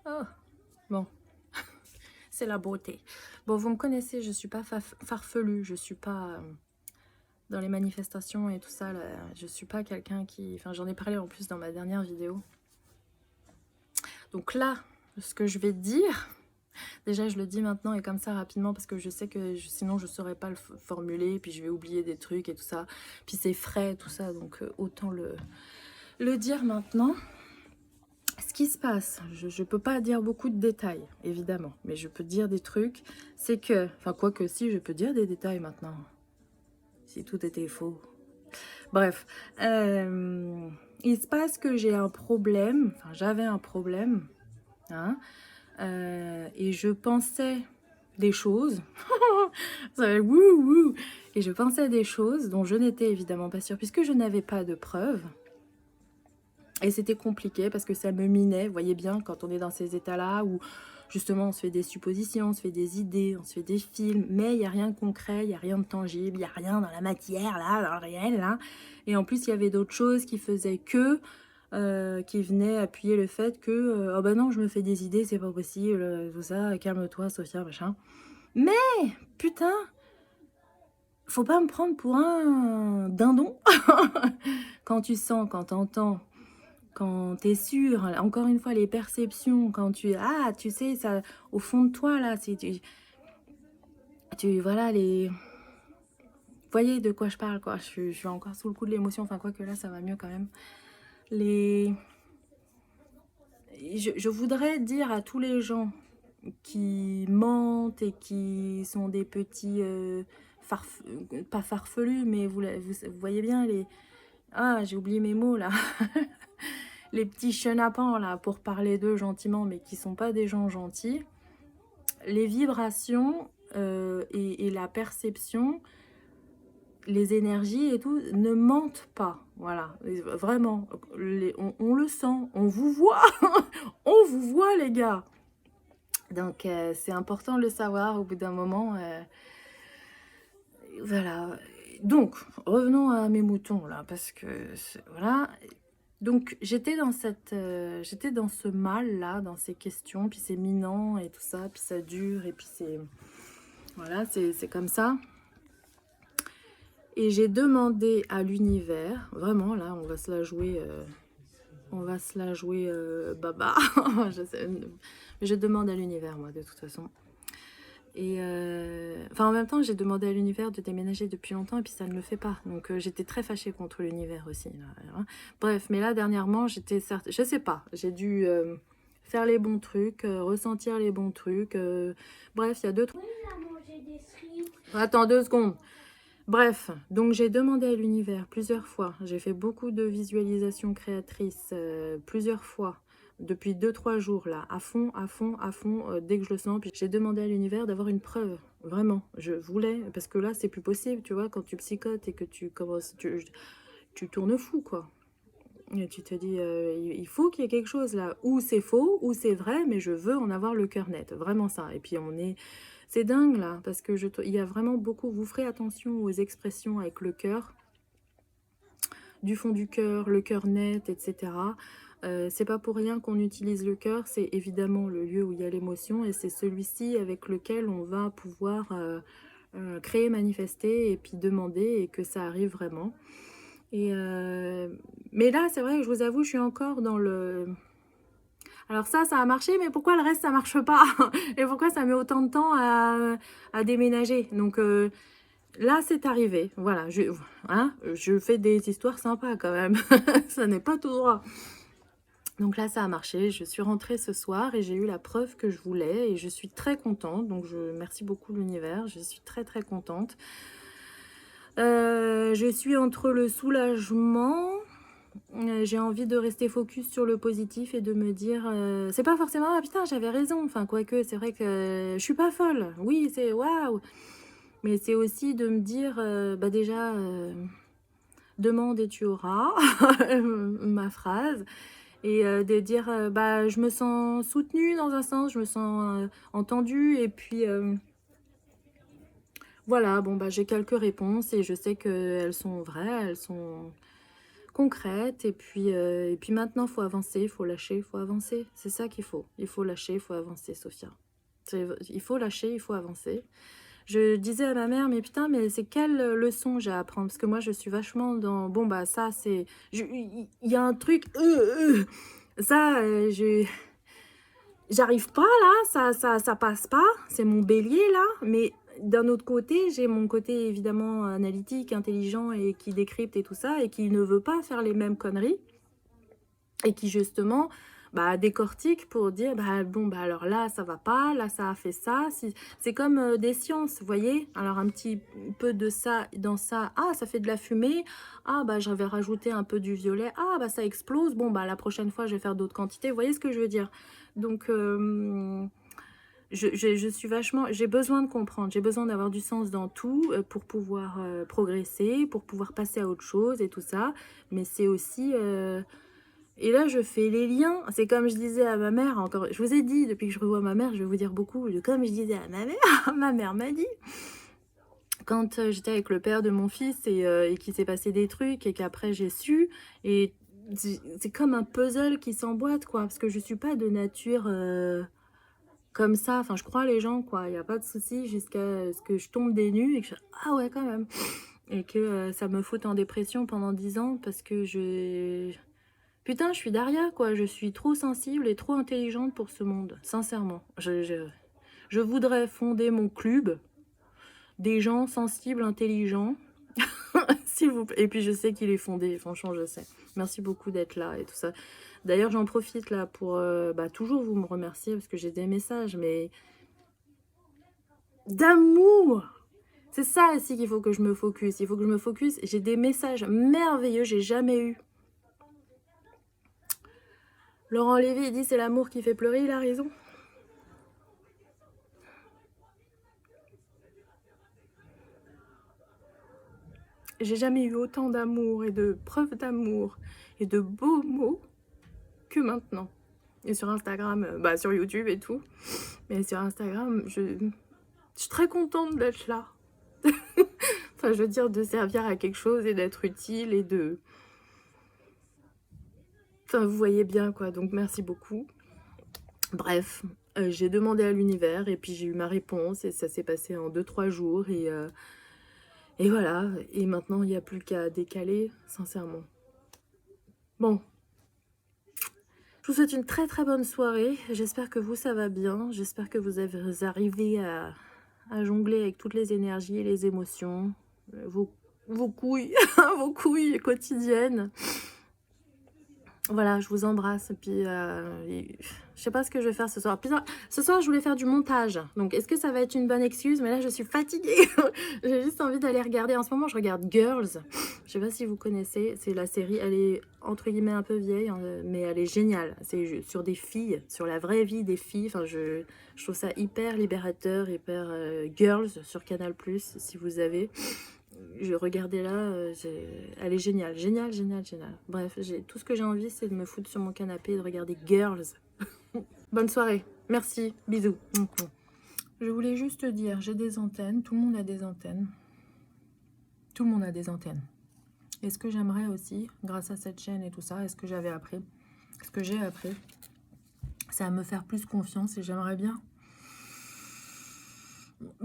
Oh, bon, c'est la beauté. Bon, vous me connaissez, je suis pas farfelue, je suis pas dans les manifestations et tout ça, là, je suis pas quelqu'un qui... Enfin, j'en ai parlé en plus dans ma dernière vidéo. Donc là, ce que je vais te dire, déjà je le dis maintenant et comme ça rapidement parce que je sais que sinon je saurais pas le formuler, puis je vais oublier des trucs et tout ça. Puis c'est frais, tout ça, donc autant le dire maintenant. Ce qui se passe, je ne peux pas dire beaucoup de détails, évidemment, mais je peux dire des trucs, c'est que, enfin quoi que si, je peux dire des détails maintenant, si tout était faux. Bref, il se passe que j'ai un problème, enfin j'avais un problème, hein, et je pensais des choses, ça va être wouh wouh, et je pensais des choses dont je n'étais évidemment pas sûre, puisque je n'avais pas de preuves. Et c'était compliqué parce que ça me minait, vous voyez bien, quand on est dans ces états-là où justement on se fait des suppositions, on se fait des idées, on se fait des films, mais il n'y a rien de concret, il n'y a rien de tangible, il n'y a rien dans la matière, là, dans le réel, là. Et en plus, il y avait d'autres choses qui faisaient que, qui venaient appuyer le fait que, oh ben non, je me fais des idées, c'est pas possible, tout ça, calme-toi, Sophia, machin. Mais, putain, faut pas me prendre pour un dindon. Quand tu sens, quand t'entends, quand tu es sûr, encore une fois, les perceptions, quand tu... Ah, tu sais, ça, au fond de toi, là, si voilà, les... Vous voyez de quoi je parle, quoi. Je suis encore sous le coup de l'émotion, enfin, quoi que là, ça va mieux quand même. Les... Je voudrais dire à tous les gens qui mentent et qui sont des petits... pas farfelus, mais vous voyez bien, les... Ah, j'ai oublié mes mots, là. Les petits chenapans, là, pour parler d'eux gentiment, mais qui sont pas des gens gentils. Les vibrations et la perception, les énergies et tout, ne mentent pas. Voilà, vraiment, on le sent, on vous voit, on vous voit les gars. Donc c'est important de le savoir au bout d'un moment. Voilà, donc revenons à mes moutons là, parce que voilà. Donc j'étais dans j'étais dans ce mal là, dans ces questions, puis c'est minant et tout ça, puis ça dure et puis c'est voilà, c'est comme ça. Et j'ai demandé à l'univers, vraiment là, on va se la jouer baba. Je demande à l'univers moi de toute façon. Et enfin en même temps j'ai demandé à l'univers de déménager depuis longtemps et puis ça ne le fait pas. Donc j'étais très fâchée contre l'univers aussi. Là, hein. Bref, mais là dernièrement j'étais certes, je sais pas, j'ai dû faire les bons trucs, ressentir les bons trucs. Bref, il y a deux trucs. Attends 2 secondes. Bref, donc j'ai demandé à l'univers plusieurs fois, j'ai fait beaucoup de visualisations créatrices plusieurs fois, depuis 2-3 jours là, à fond, dès que je le sens, puis j'ai demandé à l'univers d'avoir une preuve, vraiment, je voulais, parce que là c'est plus possible, tu vois, quand tu psychotes et que tu commences, tu tournes fou quoi, et tu te dis, il faut qu'il y ait quelque chose là, ou c'est faux, ou c'est vrai, mais je veux en avoir le cœur net, vraiment ça, et puis on est... C'est dingue là, parce que il y a vraiment beaucoup, vous ferez attention aux expressions avec le cœur, du fond du cœur, le cœur net, etc. C'est pas pour rien qu'on utilise le cœur, c'est évidemment le lieu où il y a l'émotion et c'est celui-ci avec lequel on va pouvoir créer, manifester et puis demander et que ça arrive vraiment. Et mais là, c'est vrai que je vous avoue, je suis encore dans le... Alors ça a marché, mais pourquoi le reste, ça marche pas? Et pourquoi ça met autant de temps à déménager? Donc là, c'est arrivé. Voilà, je fais des histoires sympas quand même. Ça n'est pas tout droit. Donc là, ça a marché. Je suis rentrée ce soir et j'ai eu la preuve que je voulais et je suis très contente. Donc je merci beaucoup l'univers. Je suis très très contente. Je suis entre le soulagement... J'ai envie de rester focus sur le positif et de me dire c'est pas forcément ah putain j'avais raison, enfin quoique c'est vrai que je suis pas folle, oui c'est waouh, mais c'est aussi de me dire bah déjà demande et tu auras ma phrase, et de dire bah je me sens soutenue dans un sens, je me sens entendue, et puis voilà, bon bah j'ai quelques réponses et je sais qu'elles sont vraies, elles sont concrètes. Et puis maintenant, il faut avancer, il faut lâcher, il faut avancer. C'est ça qu'il faut. Il faut lâcher, il faut avancer, Sophia. Il faut lâcher, il faut avancer. Je disais à ma mère, mais putain, mais c'est quelle leçon j'ai à apprendre? Parce que moi, je suis vachement dans... Bon, bah ça, c'est... Il y a un truc... ça, j'arrive pas là, ça passe pas. C'est mon bélier là. Mais d'un autre côté, j'ai mon côté évidemment analytique, intelligent et qui décrypte et tout ça. Et qui ne veut pas faire les mêmes conneries. Et qui justement... bah, décortique pour dire, bah, bon, bah, alors là, ça va pas, là, ça a fait ça. C'est comme des sciences, vous voyez? Alors, un petit peu de ça dans ça. Ah, ça fait de la fumée. Ah, bah, je vais rajouter un peu du violet. Ah, bah, ça explose. Bon, bah, la prochaine fois, je vais faire d'autres quantités. Vous voyez ce que je veux dire? Donc, je suis vachement... J'ai besoin de comprendre. J'ai besoin d'avoir du sens dans tout pour pouvoir progresser, pour pouvoir passer à autre chose et tout ça. Mais c'est aussi... Et là, je fais les liens. C'est comme je disais à ma mère, encore, je vous ai dit, depuis que je revois ma mère, je vais vous dire beaucoup, comme je disais à ma mère, ma mère m'a dit, quand j'étais avec le père de mon fils et qu'il s'est passé des trucs et qu'après j'ai su, et c'est comme un puzzle qui s'emboîte, quoi, parce que je suis pas de nature comme ça, enfin, je crois les gens, quoi, il n'y a pas de souci jusqu'à ce que je tombe des nues et que je... Ah ouais, quand même. Et que ça me foute en dépression pendant 10 ans parce que Putain, je suis Daria, quoi. Je suis trop sensible et trop intelligente pour ce monde, sincèrement. Je voudrais fonder mon club des gens sensibles, intelligents, s'il vous plaît. Et puis, je sais qu'il est fondé, franchement, je sais. Merci beaucoup d'être là et tout ça. D'ailleurs, j'en profite là pour toujours vous me remercier parce que j'ai des messages, mais d'amour. C'est ça aussi qu'il faut que je me focus. Il faut que je me focus. J'ai des messages merveilleux, j'ai jamais eu. Laurent Lévy, il dit c'est l'amour qui fait pleurer, il a raison. J'ai jamais eu autant d'amour et de preuves d'amour et de beaux mots que maintenant. Et sur Instagram, sur YouTube et tout. Mais sur Instagram, je suis très contente d'être là. Enfin, je veux dire, de servir à quelque chose et d'être utile et de... Enfin, vous voyez bien, quoi. Donc, merci beaucoup. Bref, j'ai demandé à l'univers et puis j'ai eu ma réponse et ça s'est passé en 2-3 jours et voilà. Et maintenant, il n'y a plus qu'à décaler, sincèrement. Bon. Je vous souhaite une très très bonne soirée. J'espère que vous, ça va bien. J'espère que vous avez arrivé à jongler avec toutes les énergies et les émotions. Vos couilles, vos couilles quotidiennes. Voilà, je vous embrasse. Et puis, je sais pas ce que je vais faire ce soir. Puis, ce soir, je voulais faire du montage. Donc, est-ce que ça va être une bonne excuse? Mais là, je suis fatiguée. J'ai juste envie d'aller regarder. En ce moment, je regarde Girls. Je sais pas si vous connaissez. C'est la série. Elle est, entre guillemets, un peu vieille, mais elle est géniale. C'est sur des filles, sur la vraie vie des filles. Enfin, je trouve ça hyper libérateur, hyper Girls sur Canal+, si vous avez... Je regardais là, elle est géniale, géniale, géniale, géniale. Bref, tout ce que j'ai envie, c'est de me foutre sur mon canapé et de regarder Girls. Bonne soirée, merci, bisous. Je voulais juste te dire, j'ai des antennes, tout le monde a des antennes. Tout le monde a des antennes. Et ce que j'aimerais aussi, grâce à cette chaîne et tout ça, ce que j'ai appris, c'est à me faire plus confiance et j'aimerais bien,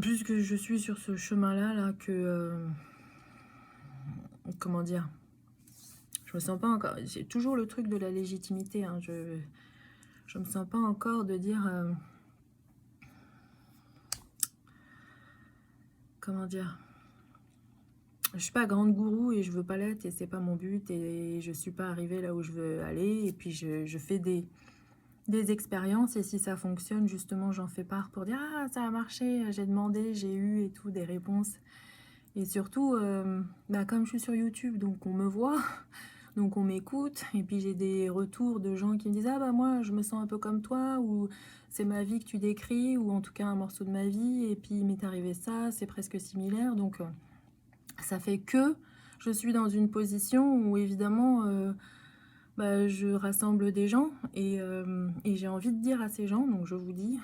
puisque je suis sur ce chemin-là, là, que... comment dire, je me sens pas encore, j'ai toujours le truc de la légitimité, hein, je me sens pas encore de dire, comment dire, je suis pas grande gourou et je veux pas l'être et c'est pas mon but et je suis pas arrivée là où je veux aller et puis je fais des expériences et si ça fonctionne, justement, j'en fais part pour dire, ah, ça a marché, j'ai demandé, j'ai eu et tout, des réponses. Et surtout, comme je suis sur YouTube, donc on me voit, donc on m'écoute, et puis j'ai des retours de gens qui me disent « Ah bah moi, je me sens un peu comme toi » ou « C'est ma vie que tu décris » ou en tout cas un morceau de ma vie, et puis il m'est arrivé ça, c'est presque similaire. Donc ça fait que je suis dans une position où évidemment je rassemble des gens et j'ai envie de dire à ces gens, donc je vous dis,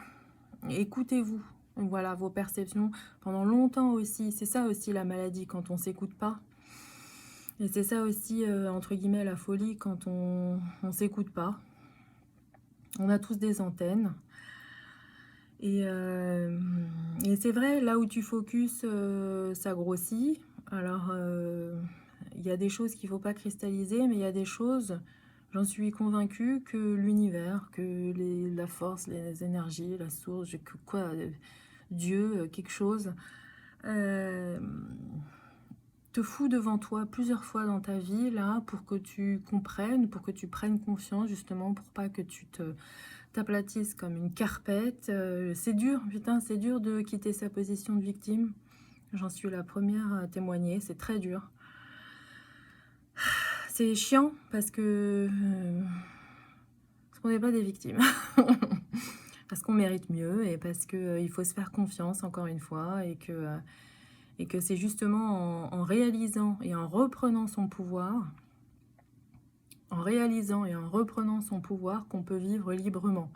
écoutez-vous. Voilà, vos perceptions. Pendant longtemps aussi, c'est ça aussi la maladie, quand on s'écoute pas. Et c'est ça aussi, entre guillemets, la folie quand on s'écoute pas. On a tous des antennes. Et c'est vrai, là où tu focuses, ça grossit. Alors, il y a des choses qu'il ne faut pas cristalliser, mais il y a des choses, j'en suis convaincue, que l'univers, que la force, les énergies, la source, que quoi, Dieu, quelque chose, euh, te fout devant toi plusieurs fois dans ta vie, là, pour que tu comprennes, pour que tu prennes confiance, justement, pour pas que tu t'aplatisses comme une carpette. C'est dur, putain, c'est dur de quitter sa position de victime. J'en suis la première à témoigner, c'est très dur. C'est chiant parce qu'on n'est pas des victimes. Parce qu'on mérite mieux et parce qu'il faut se faire confiance, encore une fois, et que c'est justement en réalisant et en reprenant son pouvoir, qu'on peut vivre librement.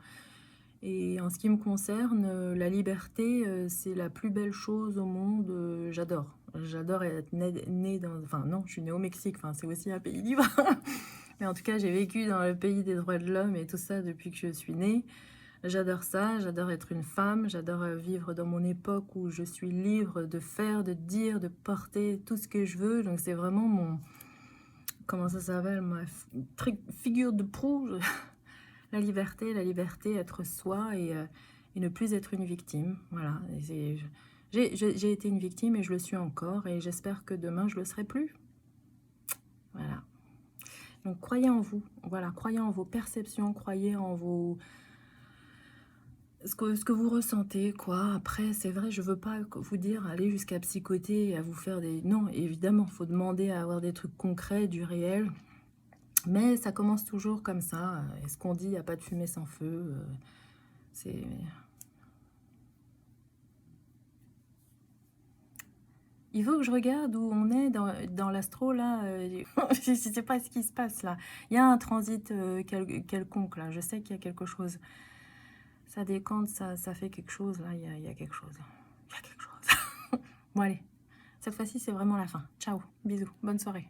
Et en ce qui me concerne, la liberté, c'est la plus belle chose au monde. J'adore. J'adore être née dans... Enfin non, je suis née au Mexique, enfin, c'est aussi un pays libre. Mais en tout cas, j'ai vécu dans le pays des droits de l'homme et tout ça depuis que je suis née. J'adore ça, j'adore être une femme, j'adore vivre dans mon époque où je suis libre de faire, de dire, de porter tout ce que je veux. Donc c'est vraiment mon... Comment ça s'appelle? Ma figure de proue. La liberté, être soi et ne plus être une victime. Voilà. J'ai été une victime et je le suis encore et j'espère que demain je le serai plus. Voilà. Donc croyez en vous. Voilà, croyez en vos perceptions, croyez en vos... Ce que vous ressentez, quoi. Après, c'est vrai, je veux pas vous dire aller jusqu'à psychoter et à vous faire des... Non, évidemment, il faut demander à avoir des trucs concrets, du réel. Mais ça commence toujours comme ça. Et ce qu'on dit, il n'y a pas de fumée sans feu. C'est... Il faut que je regarde où on est dans l'astro, là. Je ne sais pas ce qui se passe, là. Il y a un transit quelconque, là. Je sais qu'il y a quelque chose. Ça décante, ça fait quelque chose, là. Il y a quelque chose. Il y a quelque chose. Bon, allez. Cette fois-ci, c'est vraiment la fin. Ciao. Bisous. Bonne soirée.